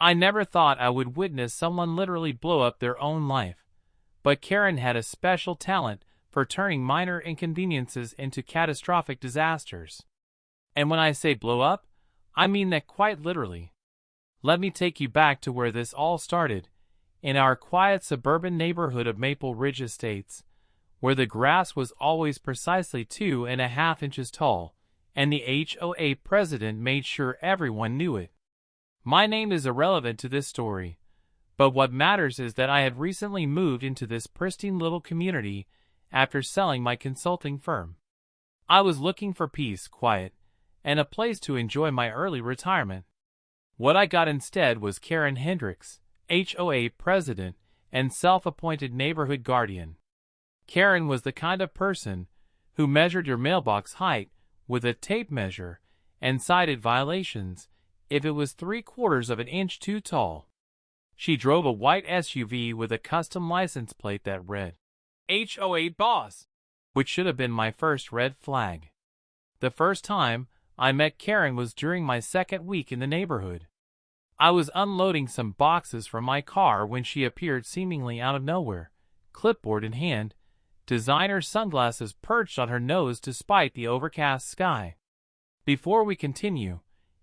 I never thought I would witness someone literally blow up their own life, but Karen had a special talent for turning minor inconveniences into catastrophic disasters. And when I say blow up, I mean that quite literally. Let me take you back to where this all started, in our quiet suburban neighborhood of Maple Ridge Estates, where the grass was always precisely 2.5 inches tall, and the HOA president made sure everyone knew it. My name is irrelevant to this story, but what matters is that I had recently moved into this pristine little community after selling my consulting firm. I was looking for peace, quiet, and a place to enjoy my early retirement. What I got instead was Karen Hendricks, HOA president and self-appointed neighborhood guardian. Karen was the kind of person who measured your mailbox height with a tape measure and cited violations if it was 3/4 of an inch too tall. She drove a white SUV with a custom license plate that read, HOA Boss, which should have been my first red flag. The first time I met Karen was during my second week in the neighborhood. I was unloading some boxes from my car when she appeared seemingly out of nowhere, clipboard in hand, designer sunglasses perched on her nose despite the overcast sky. Before we continue,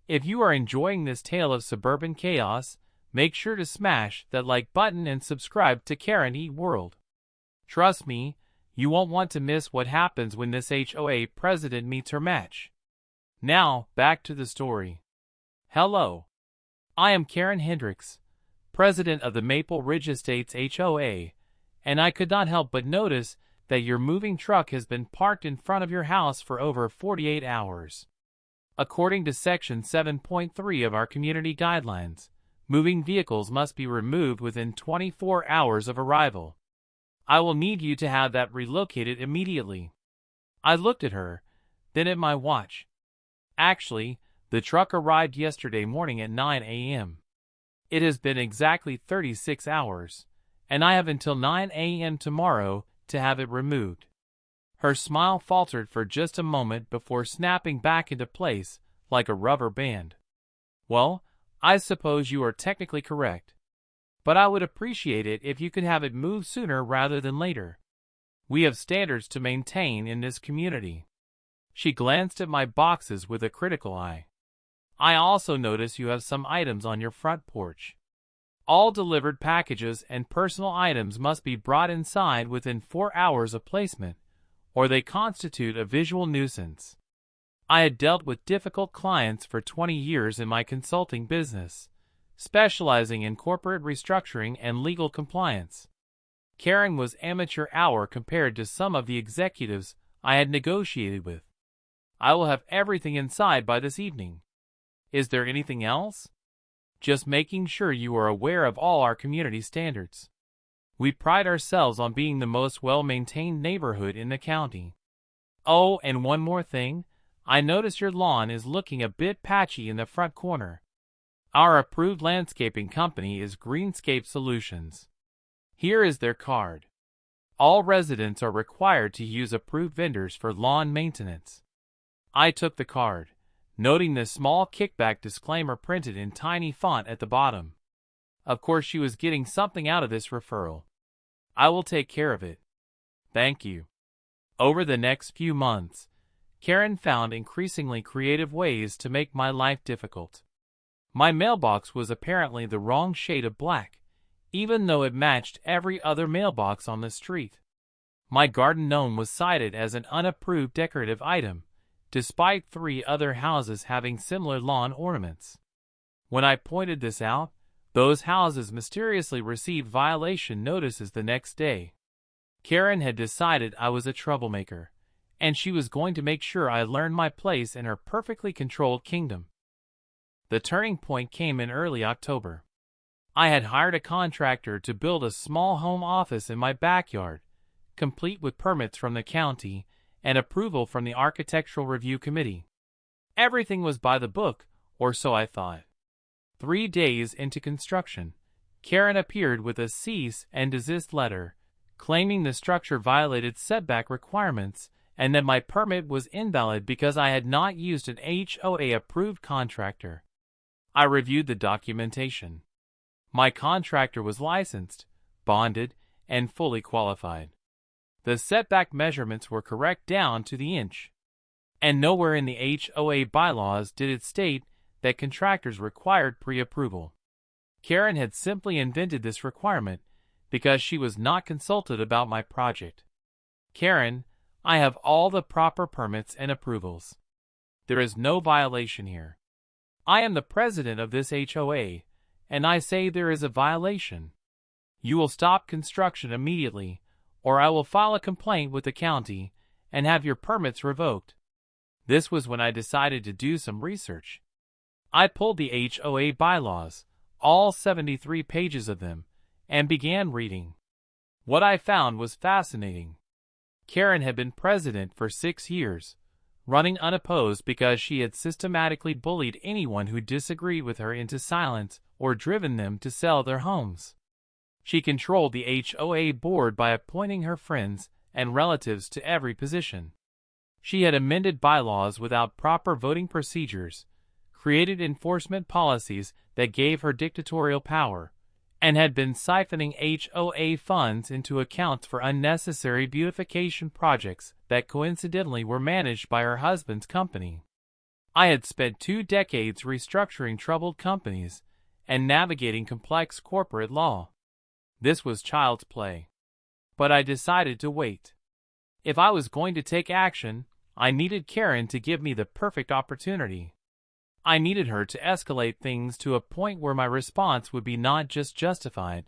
if you are enjoying this tale of suburban chaos, make sure to smash that like button and subscribe to KarenEatWorld. Trust me, you won't want to miss what happens when this HOA president meets her match. Now, back to the story. Hello. I am Karen Hendricks, president of the Maple Ridge Estates HOA, and I could not help but notice that your moving truck has been parked in front of your house for over 48 hours. According to Section 7.3 of our community guidelines, moving vehicles must be removed within 24 hours of arrival. I will need you to have that relocated immediately. I looked at her, then at my watch. Actually, the truck arrived yesterday morning at 9 a.m. It has been exactly 36 hours, and I have until 9 a.m. tomorrow to have it removed. Her smile faltered for just a moment before snapping back into place like a rubber band. Well, I suppose you are technically correct, but I would appreciate it if you could have it moved sooner rather than later. We have standards to maintain in this community. She glanced at my boxes with a critical eye. I also notice you have some items on your front porch. All delivered packages and personal items must be brought inside within 4 hours of placement, or they constitute a visual nuisance. I had dealt with difficult clients for 20 years in my consulting business, specializing in corporate restructuring and legal compliance. Karen was amateur hour compared to some of the executives I had negotiated with. I will have everything inside by this evening. Is there anything else? Just making sure you are aware of all our community standards. We pride ourselves on being the most well-maintained neighborhood in the county. Oh, and one more thing. I notice your lawn is looking a bit patchy in the front corner. Our approved landscaping company is Greenscape Solutions. Here is their card. All residents are required to use approved vendors for lawn maintenance. I took the card, noting the small kickback disclaimer printed in tiny font at the bottom. Of course, she was getting something out of this referral. I will take care of it. Thank you. Over the next few months, Karen found increasingly creative ways to make my life difficult. My mailbox was apparently the wrong shade of black, even though it matched every other mailbox on the street. My garden gnome was cited as an unapproved decorative item, despite 3 other houses having similar lawn ornaments. When I pointed this out, those houses mysteriously received violation notices the next day. Karen had decided I was a troublemaker, and she was going to make sure I learned my place in her perfectly controlled kingdom. The turning point came in early October. I had hired a contractor to build a small home office in my backyard, complete with permits from the county and approval from the Architectural Review Committee. Everything was by the book, or so I thought. 3 days into construction, Karen appeared with a cease and desist letter, claiming the structure violated setback requirements and that my permit was invalid because I had not used an HOA-approved contractor. I reviewed the documentation. My contractor was licensed, bonded, and fully qualified. The setback measurements were correct down to the inch. And nowhere in the HOA bylaws did it state that contractors required pre-approval. Karen had simply invented this requirement because she was not consulted about my project. Karen, I have all the proper permits and approvals. There is no violation here. I am the president of this HOA, and I say there is a violation. You will stop construction immediately, or I will file a complaint with the county and have your permits revoked. This was when I decided to do some research. I pulled the HOA bylaws, all 73 pages of them, and began reading. What I found was fascinating. Karen had been president for 6 years, running unopposed because she had systematically bullied anyone who disagreed with her into silence or driven them to sell their homes. She controlled the HOA board by appointing her friends and relatives to every position. She had amended bylaws without proper voting procedures, created enforcement policies that gave her dictatorial power, and had been siphoning HOA funds into accounts for unnecessary beautification projects that coincidentally were managed by her husband's company. I had spent 2 decades restructuring troubled companies and navigating complex corporate law. This was child's play. But I decided to wait. If I was going to take action, I needed Karen to give me the perfect opportunity. I needed her to escalate things to a point where my response would be not just justified,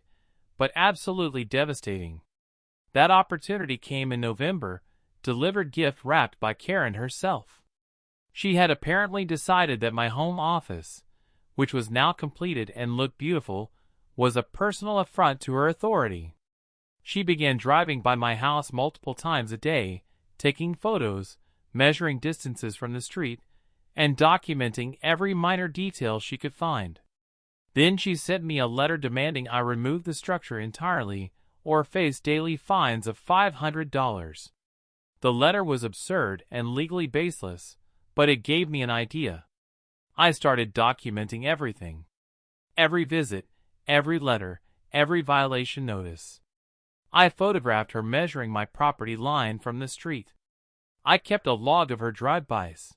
but absolutely devastating. That opportunity came in November, delivered gift wrapped by Karen herself. She had apparently decided that my home office, which was now completed and looked beautiful, was a personal affront to her authority. She began driving by my house multiple times a day, taking photos, measuring distances from the street, and documenting every minor detail she could find. Then she sent me a letter demanding I remove the structure entirely or face daily fines of $500. The letter was absurd and legally baseless, but it gave me an idea. I started documenting everything. Every visit, every letter, every violation notice. I photographed her measuring my property line from the street. I kept a log of her drive-bys.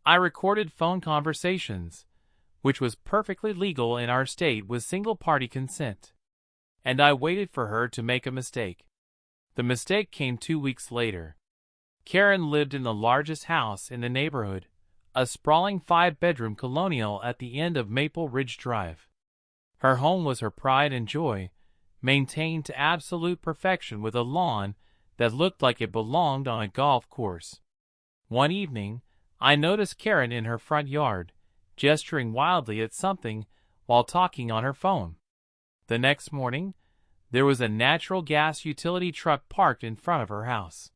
I recorded phone conversations, which was perfectly legal in our state with single-party consent. And I waited for her to make a mistake. The mistake came 2 weeks later. Karen lived in the largest house in the neighborhood, a sprawling 5-bedroom colonial at the end of Maple Ridge Drive. Her home was her pride and joy, maintained to absolute perfection with a lawn that looked like it belonged on a golf course. One evening, I noticed Karen in her front yard, gesturing wildly at something while talking on her phone. The next morning, there was a natural gas utility truck parked in front of her house.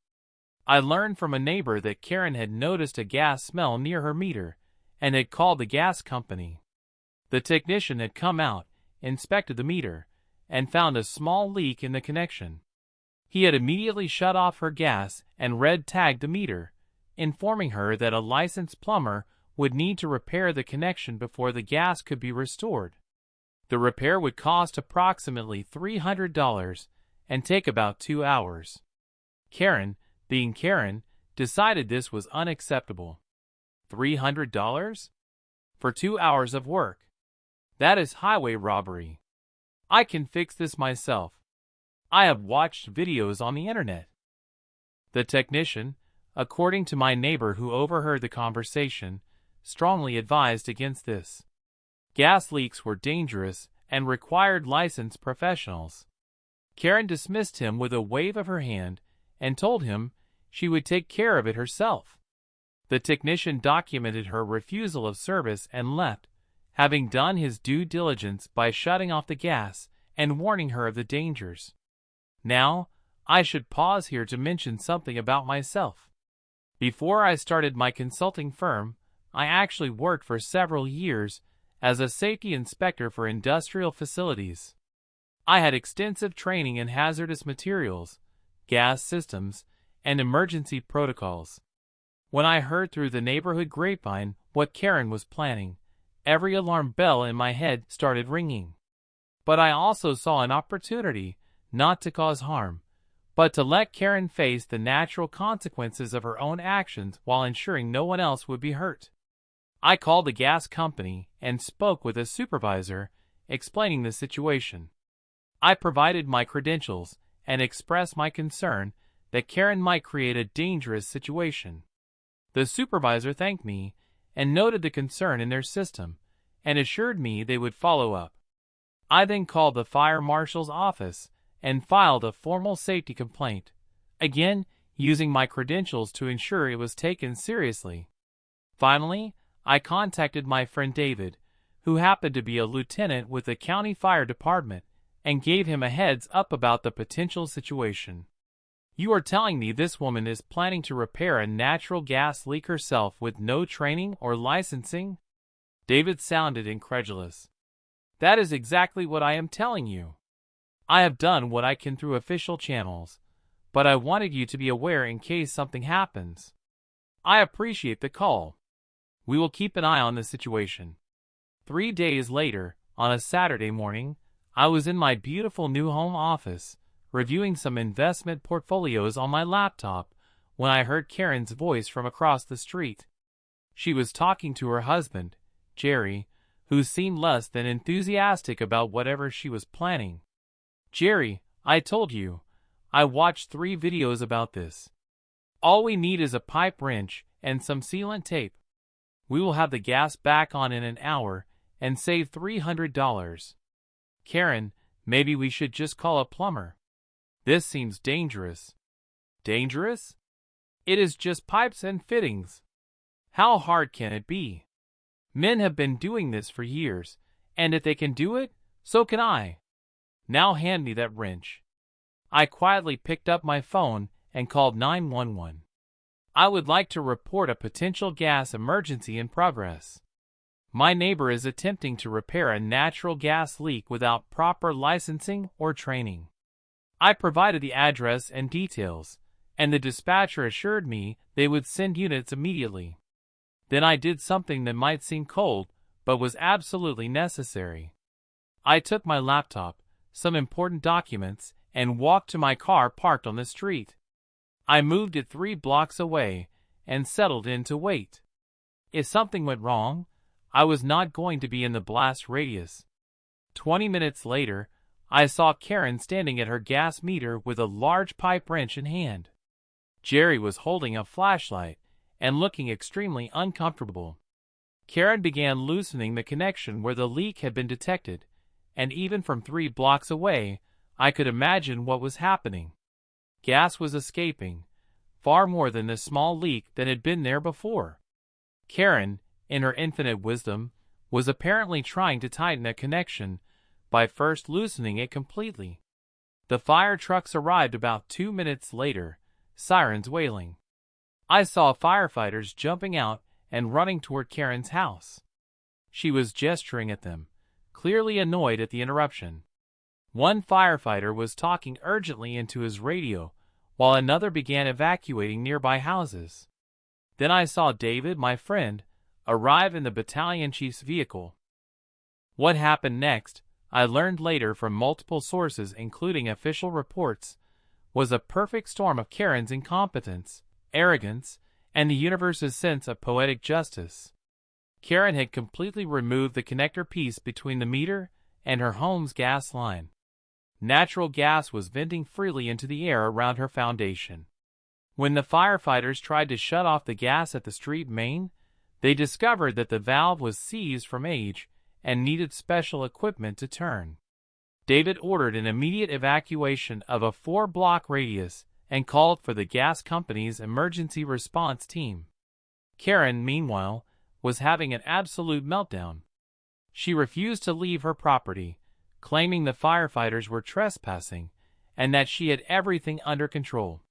I learned from a neighbor that Karen had noticed a gas smell near her meter and had called the gas company. The technician had come out, inspected the meter, and found a small leak in the connection. He had immediately shut off her gas and red-tagged the meter, informing her that a licensed plumber would need to repair the connection before the gas could be restored. The repair would cost approximately $300 and take about 2 hours. Karen, being Karen, decided this was unacceptable. $300? For 2 hours of work? That is highway robbery. I can fix this myself. I have watched videos on the internet. The technician, according to my neighbor who overheard the conversation, strongly advised against this. Gas leaks were dangerous and required licensed professionals. Karen dismissed him with a wave of her hand and told him she would take care of it herself. The technician documented her refusal of service and left, having done his due diligence by shutting off the gas and warning her of the dangers. Now, I should pause here to mention something about myself. Before I started my consulting firm, I actually worked for several years as a safety inspector for industrial facilities. I had extensive training in hazardous materials, gas systems, and emergency protocols. When I heard through the neighborhood grapevine what Karen was planning, every alarm bell in my head started ringing. But I also saw an opportunity not to cause harm, but to let Karen face the natural consequences of her own actions while ensuring no one else would be hurt. I called the gas company and spoke with a supervisor, explaining the situation. I provided my credentials and expressed my concern that Karen might create a dangerous situation. The supervisor thanked me and noted the concern in their system and assured me they would follow up. I then called the fire marshal's office and filed a formal safety complaint, again using my credentials to ensure it was taken seriously. Finally, I contacted my friend David, who happened to be a lieutenant with the county fire department, and gave him a heads up about the potential situation. "You are telling me this woman is planning to repair a natural gas leak herself with no training or licensing?" David sounded incredulous. "That is exactly what I am telling you. I have done what I can through official channels, but I wanted you to be aware in case something happens. I appreciate the call. We will keep an eye on the situation." 3 days later, on a Saturday morning, I was in my beautiful new home office, reviewing some investment portfolios on my laptop, when I heard Karen's voice from across the street. She was talking to her husband, Jerry, who seemed less than enthusiastic about whatever she was planning. "Jerry, I told you. I watched 3 videos about this. All we need is a pipe wrench and some sealant tape. We will have the gas back on in an hour and save $300. Karen, maybe we should just call a plumber. This seems dangerous." "Dangerous? It is just pipes and fittings. How hard can it be? Men have been doing this for years, and if they can do it, so can I. Now hand me that wrench." I quietly picked up my phone and called 911. "I would like to report a potential gas emergency in progress. My neighbor is attempting to repair a natural gas leak without proper licensing or training." I provided the address and details, and the dispatcher assured me they would send units immediately. Then I did something that might seem cold, but was absolutely necessary. I took my laptop, some important documents, and walked to my car parked on the street. I moved it 3 blocks away and settled in to wait. If something went wrong, I was not going to be in the blast radius. 20 minutes later, I saw Karen standing at her gas meter with a large pipe wrench in hand. Jerry was holding a flashlight and looking extremely uncomfortable. Karen began loosening the connection where the leak had been detected, and even from 3 blocks away, I could imagine what was happening. Gas was escaping, far more than the small leak that had been there before. Karen, in her infinite wisdom, was apparently trying to tighten a connection by first loosening it completely. The fire trucks arrived about 2 minutes later, sirens wailing. I saw firefighters jumping out and running toward Karen's house. She was gesturing at them, clearly annoyed at the interruption. One firefighter was talking urgently into his radio, while another began evacuating nearby houses. Then I saw David, my friend, arrive in the battalion chief's vehicle. What happened next, I learned later from multiple sources including official reports, was a perfect storm of Karen's incompetence, arrogance, and the universe's sense of poetic justice. Karen had completely removed the connector piece between the meter and her home's gas line. Natural gas was venting freely into the air around her foundation. When the firefighters tried to shut off the gas at the street main, they discovered that the valve was seized from age and needed special equipment to turn. David ordered an immediate evacuation of a 4-block radius and called for the gas company's emergency response team. Karen, meanwhile, was having an absolute meltdown. She refused to leave her property, claiming the firefighters were trespassing and that she had everything under control.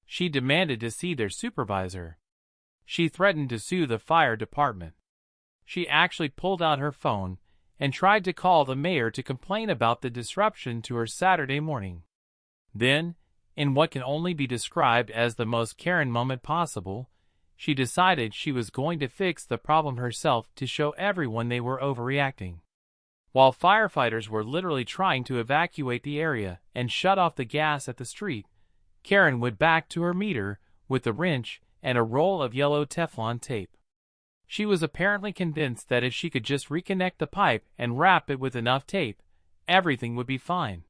She demanded to see their supervisor. She threatened to sue the fire department. She actually pulled out her phone and tried to call the mayor to complain about the disruption to her Saturday morning. Then, in what can only be described as the most Karen moment possible, she decided she was going to fix the problem herself to show everyone they were overreacting. While firefighters were literally trying to evacuate the area and shut off the gas at the street, Karen went back to her meter with a wrench and a roll of yellow Teflon tape. She was apparently convinced that if she could just reconnect the pipe and wrap it with enough tape, everything would be fine.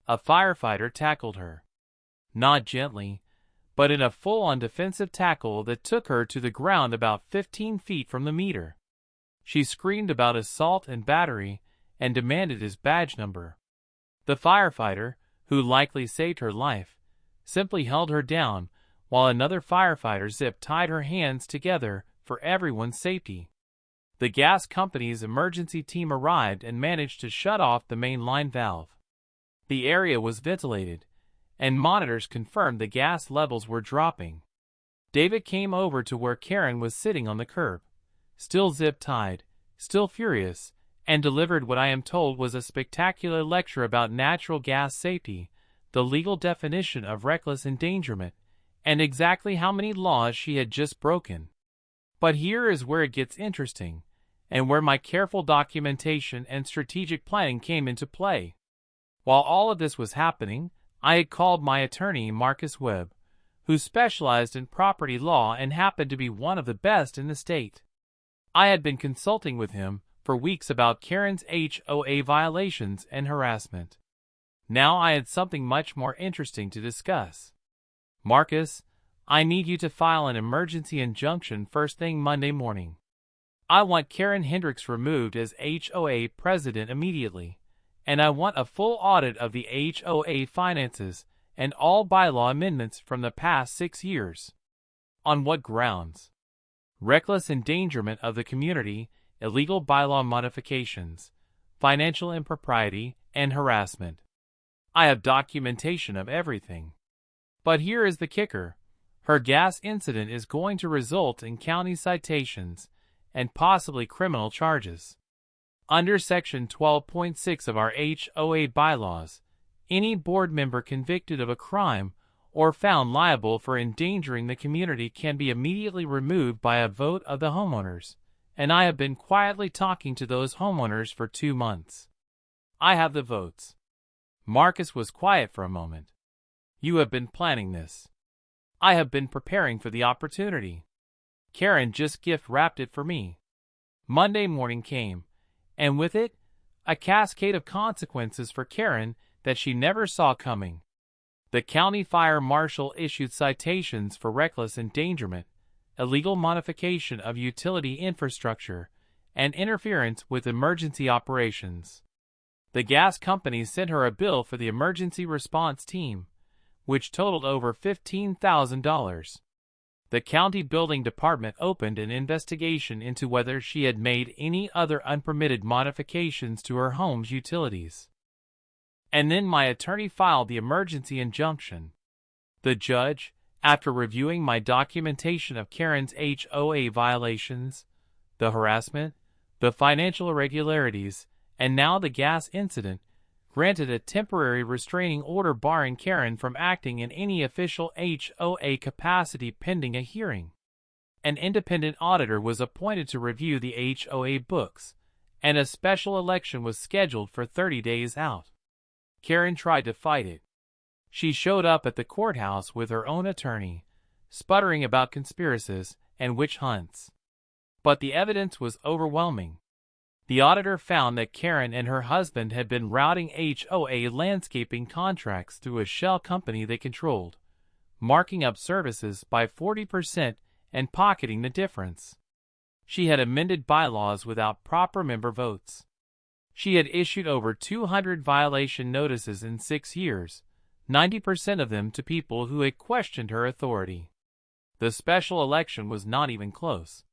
A firefighter tackled her. Not gently, but in a full-on defensive tackle that took her to the ground about 15 feet from the meter. She screamed about assault and battery and demanded his badge number. The firefighter, who likely saved her life, simply held her down while another firefighter zip-tied her hands together for everyone's safety. The gas company's emergency team arrived and managed to shut off the main line valve. The area was ventilated, and monitors confirmed the gas levels were dropping. David came over to where Karen was sitting on the curb, still zip-tied, still furious, and delivered what I am told was a spectacular lecture about natural gas safety, the legal definition of reckless endangerment, and exactly how many laws she had just broken. But here is where it gets interesting, and where my careful documentation and strategic planning came into play. While all of this was happening, I had called my attorney Marcus Webb, who specialized in property law and happened to be one of the best in the state. I had been consulting with him for weeks about Karen's HOA violations and harassment. Now I had something much more interesting to discuss. Marcus, I need you to file an emergency injunction first thing Monday morning. I want Karen Hendricks removed as HOA president immediately, and I want a full audit of the HOA finances and all bylaw amendments from the past 6 years. On what grounds? Reckless endangerment of the community, illegal bylaw modifications, financial impropriety, and harassment. I have documentation of everything. But here is the kicker. Her gas incident is going to result in county citations and possibly criminal charges. Under Section 12.6 of our HOA bylaws, any board member convicted of a crime or found liable for endangering the community can be immediately removed by a vote of the homeowners, and I have been quietly talking to those homeowners for 2 months. I have the votes. Marcus was quiet for a moment. You have been planning this. I have been preparing for the opportunity. Karen just gift-wrapped it for me. Monday morning came, and with it, a cascade of consequences for Karen that she never saw coming. The county fire marshal issued citations for reckless endangerment, illegal modification of utility infrastructure, and interference with emergency operations. The gas company sent her a bill for the emergency response team, which totaled over $15,000. The county building department opened an investigation into whether she had made any other unpermitted modifications to her home's utilities. And then my attorney filed the emergency injunction. The judge, after reviewing my documentation of Karen's HOA violations, the harassment, the financial irregularities, and now the gas incident, granted a temporary restraining order barring Karen from acting in any official HOA capacity pending a hearing. An independent auditor was appointed to review the HOA books, and a special election was scheduled for 30 days out. Karen tried to fight it. She showed up at the courthouse with her own attorney, sputtering about conspiracies and witch hunts. But the evidence was overwhelming. The auditor found that Karen and her husband had been routing HOA landscaping contracts through a shell company they controlled, marking up services by 40% and pocketing the difference. She had amended bylaws without proper member votes. She had issued over 200 violation notices in 6 years, 90% of them to people who had questioned her authority. The special election was not even close.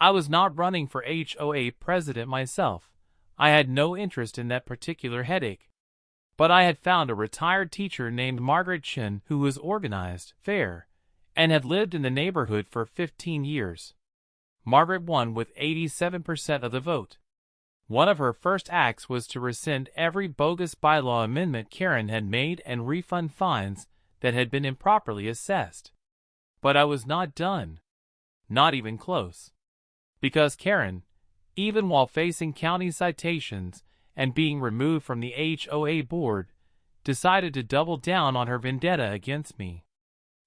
I was not running for HOA president myself. I had no interest in that particular headache. But I had found a retired teacher named Margaret Chin who was organized, fair, and had lived in the neighborhood for 15 years. Margaret won with 87% of the vote. One of her first acts was to rescind every bogus bylaw amendment Karen had made and refund fines that had been improperly assessed. But I was not done. Not even close. Because Karen, even while facing county citations and being removed from the HOA board, decided to double down on her vendetta against me.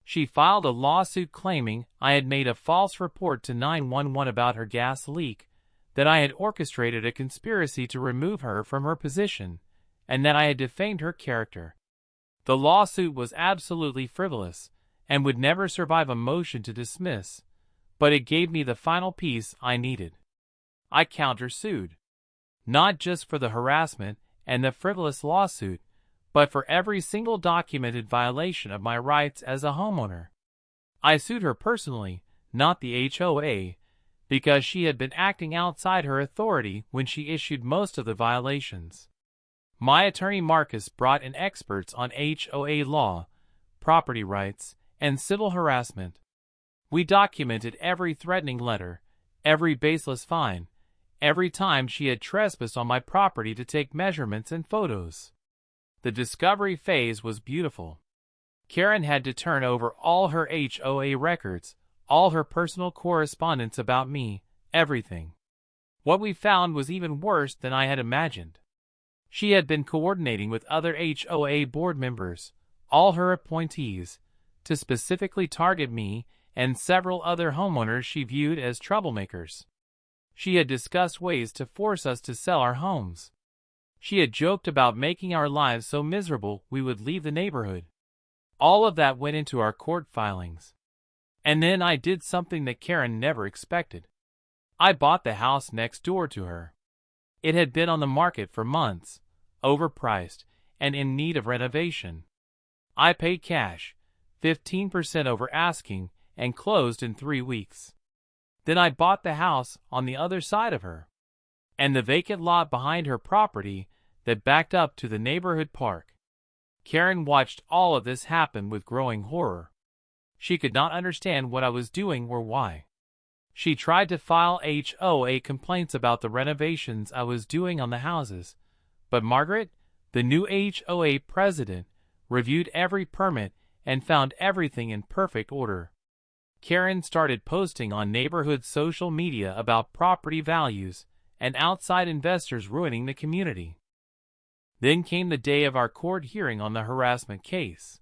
She filed a lawsuit claiming I had made a false report to 911 about her gas leak, that I had orchestrated a conspiracy to remove her from her position, and that I had defamed her character. The lawsuit was absolutely frivolous and would never survive a motion to dismiss, but it gave me the final piece I needed. I countersued. Not just for the harassment and the frivolous lawsuit, but for every single documented violation of my rights as a homeowner. I sued her personally, not the HOA, because she had been acting outside her authority when she issued most of the violations. My attorney Marcus brought in experts on HOA law, property rights, and civil harassment. We documented every threatening letter, every baseless fine, every time she had trespassed on my property to take measurements and photos. The discovery phase was beautiful. Karen had to turn over all her HOA records, all her personal correspondence about me, everything. What we found was even worse than I had imagined. She had been coordinating with other HOA board members, all her appointees, to specifically target me and several other homeowners she viewed as troublemakers. She had discussed ways to force us to sell our homes. She had joked about making our lives so miserable we would leave the neighborhood. All of that went into our court filings. And then I did something that Karen never expected. I bought the house next door to her. It had been on the market for months, overpriced, and in need of renovation. I paid cash, 15% over asking, and closed in 3 weeks. Then I bought the house on the other side of her, and the vacant lot behind her property that backed up to the neighborhood park. Karen watched all of this happen with growing horror. She could not understand what I was doing or why. She tried to file HOA complaints about the renovations I was doing on the houses, but Margaret, the new HOA president, reviewed every permit and found everything in perfect order. Karen started posting on neighborhood social media about property values and outside investors ruining the community. Then came the day of our court hearing on the harassment case.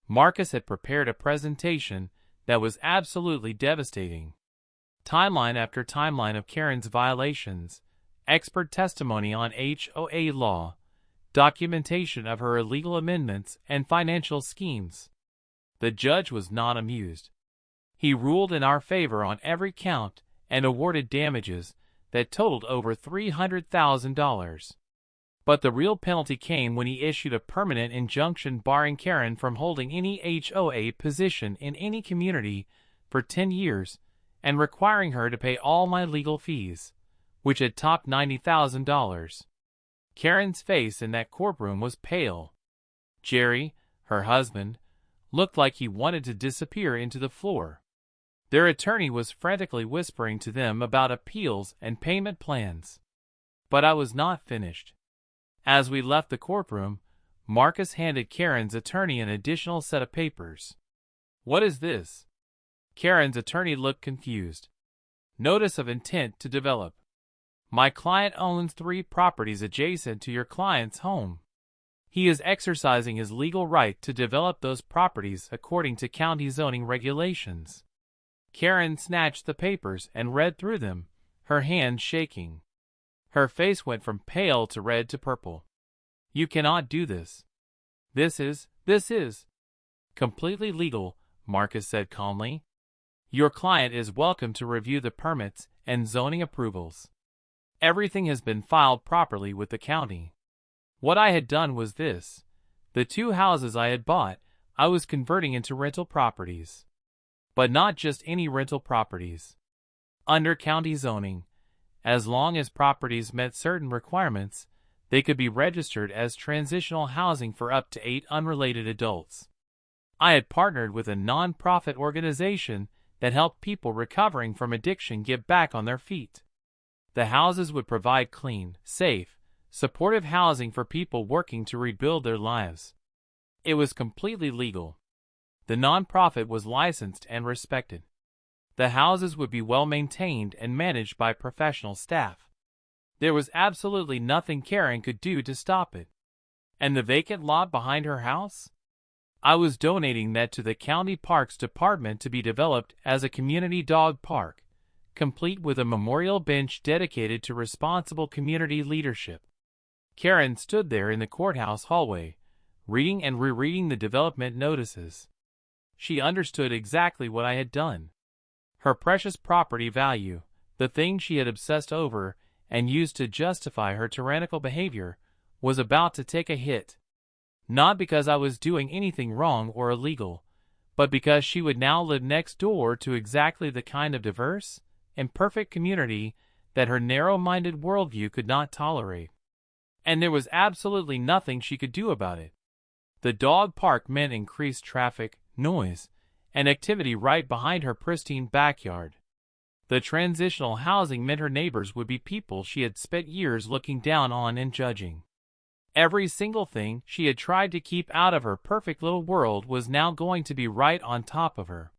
Marcus had prepared a presentation that was absolutely devastating. Timeline after timeline of Karen's violations, expert testimony on HOA law, documentation of her illegal amendments and financial schemes. The judge was not amused. He ruled in our favor on every count and awarded damages that totaled over $300,000. But the real penalty came when he issued a permanent injunction barring Karen from holding any HOA position in any community for 10 years and requiring her to pay all my legal fees, which had topped $90,000. Karen's face in that courtroom was pale. Jerry, her husband, looked like he wanted to disappear into the floor. Their attorney was frantically whispering to them about appeals and payment plans. But I was not finished. As we left the courtroom, Marcus handed Karen's attorney an additional set of papers. "What is this?" Karen's attorney looked confused. "Notice of intent to develop. My client owns 3 properties adjacent to your client's home. He is exercising his legal right to develop those properties according to county zoning regulations." Karen snatched the papers and read through them, her hands shaking. Her face went from pale to red to purple. "You cannot do this. This is completely legal," Marcus said calmly. "Your client is welcome to review the permits and zoning approvals. Everything has been filed properly with the county. What I had done was this. The 2 houses I had bought, I was converting into rental properties. But not just any rental properties. Under county zoning, as long as properties met certain requirements, they could be registered as transitional housing for up to 8 unrelated adults. I had partnered with a non-profit organization that helped people recovering from addiction get back on their feet. The houses would provide clean, safe, supportive housing for people working to rebuild their lives. It was completely legal. The nonprofit was licensed and respected. The houses would be well maintained and managed by professional staff. There was absolutely nothing Karen could do to stop it. And the vacant lot behind her house? I was donating that to the county parks department to be developed as a community dog park, complete with a memorial bench dedicated to responsible community leadership. Karen stood there in the courthouse hallway, reading and rereading the development notices. She understood exactly what I had done. Her precious property value, the thing she had obsessed over and used to justify her tyrannical behavior, was about to take a hit. Not because I was doing anything wrong or illegal, but because she would now live next door to exactly the kind of diverse and perfect community that her narrow-minded worldview could not tolerate. And there was absolutely nothing she could do about it. The dog park meant increased traffic, noise, and activity right behind her pristine backyard. The transitional housing meant her neighbors would be people she had spent years looking down on and judging. Every single thing she had tried to keep out of her perfect little world was now going to be right on top of her.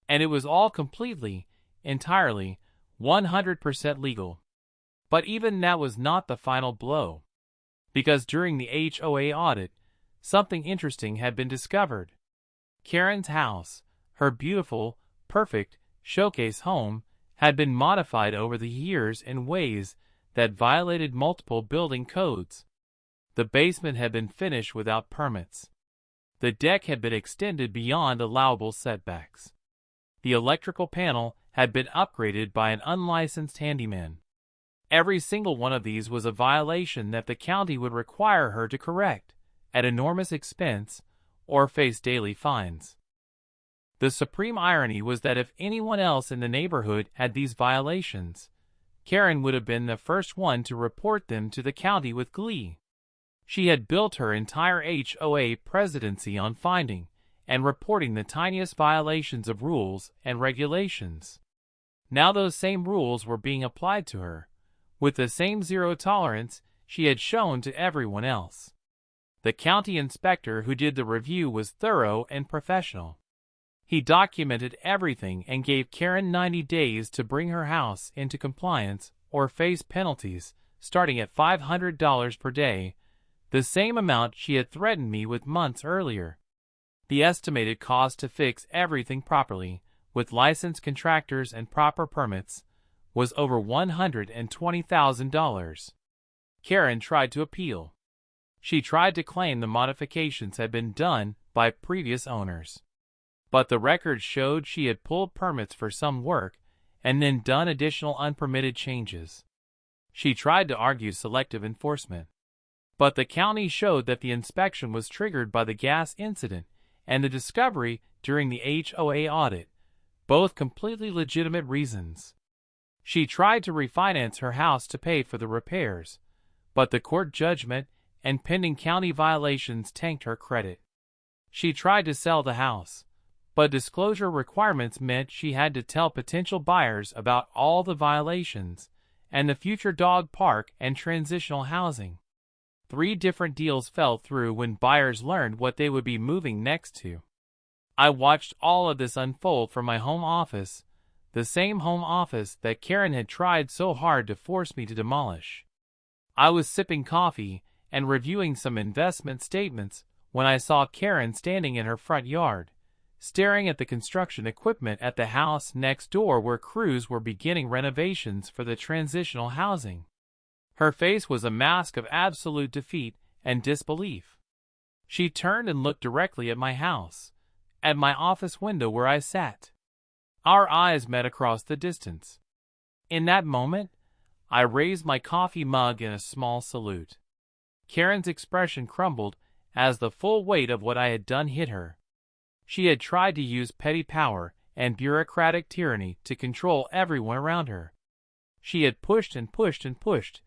And it was all completely, entirely, 100% legal. But even that was not the final blow. Because during the HOA audit, something interesting had been discovered. Karen's house, her beautiful, perfect, showcase home, had been modified over the years in ways that violated multiple building codes. The basement had been finished without permits. The deck had been extended beyond allowable setbacks. The electrical panel had been upgraded by an unlicensed handyman. Every single one of these was a violation that the county would require her to correct, at enormous expense, or face daily fines. The supreme irony was that if anyone else in the neighborhood had these violations, Karen would have been the first one to report them to the county with glee. She had built her entire HOA presidency on finding and reporting the tiniest violations of rules and regulations. Now those same rules were being applied to her, with the same zero tolerance she had shown to everyone else. The county inspector who did the review was thorough and professional. He documented everything and gave Karen 90 days to bring her house into compliance or face penalties starting at $500 per day, the same amount she had threatened me with months earlier. The estimated cost to fix everything properly, with licensed contractors and proper permits, was over $120,000. Karen tried to appeal. She tried to claim the modifications had been done by previous owners. But the records showed she had pulled permits for some work and then done additional unpermitted changes. She tried to argue selective enforcement. But the county showed that the inspection was triggered by the gas incident and the discovery during the HOA audit, both completely legitimate reasons. She tried to refinance her house to pay for the repairs, but the court judgment and pending county violations tanked her credit. She tried to sell the house, but disclosure requirements meant she had to tell potential buyers about all the violations and the future dog park and transitional housing. 3 different deals fell through when buyers learned what they would be moving next to. I watched all of this unfold from my home office, the same home office that Karen had tried so hard to force me to demolish. I was sipping coffee and reviewing some investment statements when I saw Karen standing in her front yard, staring at the construction equipment at the house next door where crews were beginning renovations for the transitional housing. Her face was a mask of absolute defeat and disbelief. She turned and looked directly at my house, at my office window where I sat. Our eyes met across the distance. In that moment, I raised my coffee mug in a small salute. Karen's expression crumbled as the full weight of what I had done hit her. She had tried to use petty power and bureaucratic tyranny to control everyone around her. She had pushed and pushed and pushed,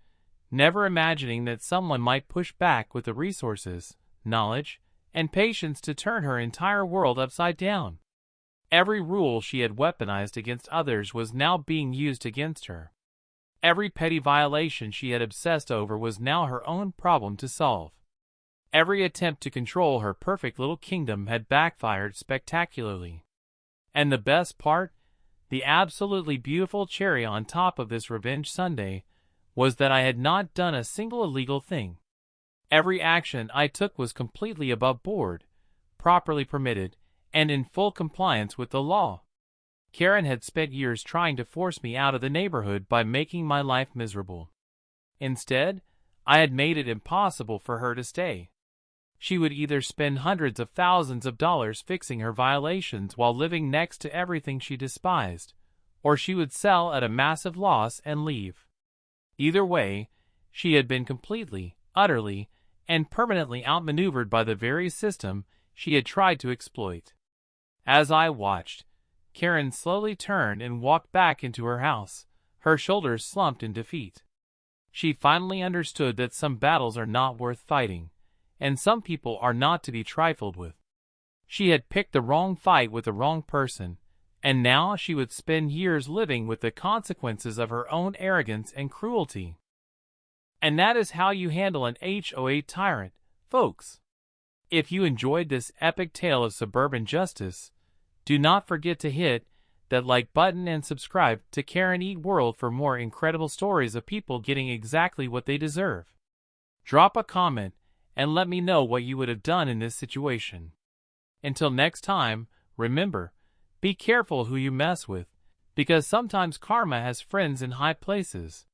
never imagining that someone might push back with the resources, knowledge, and patience to turn her entire world upside down. Every rule she had weaponized against others was now being used against her. Every petty violation she had obsessed over was now her own problem to solve. Every attempt to control her perfect little kingdom had backfired spectacularly. And the best part? The absolutely beautiful cherry on top of this revenge sundae was that I had not done a single illegal thing. Every action I took was completely above board, properly permitted, and in full compliance with the law. Karen had spent years trying to force me out of the neighborhood by making my life miserable. Instead, I had made it impossible for her to stay. She would either spend hundreds of thousands of dollars fixing her violations while living next to everything she despised, or she would sell at a massive loss and leave. Either way, she had been completely, utterly, and permanently outmaneuvered by the very system she had tried to exploit. As I watched, Karen slowly turned and walked back into her house, her shoulders slumped in defeat. She finally understood that some battles are not worth fighting, and some people are not to be trifled with. She had picked the wrong fight with the wrong person, and now she would spend years living with the consequences of her own arrogance and cruelty. And that is how you handle an HOA tyrant, folks. If you enjoyed this epic tale of suburban justice, do not forget to hit that like button and subscribe to KarenEatWorld for more incredible stories of people getting exactly what they deserve. Drop a comment and let me know what you would have done in this situation. Until next time, remember, be careful who you mess with, because sometimes karma has friends in high places.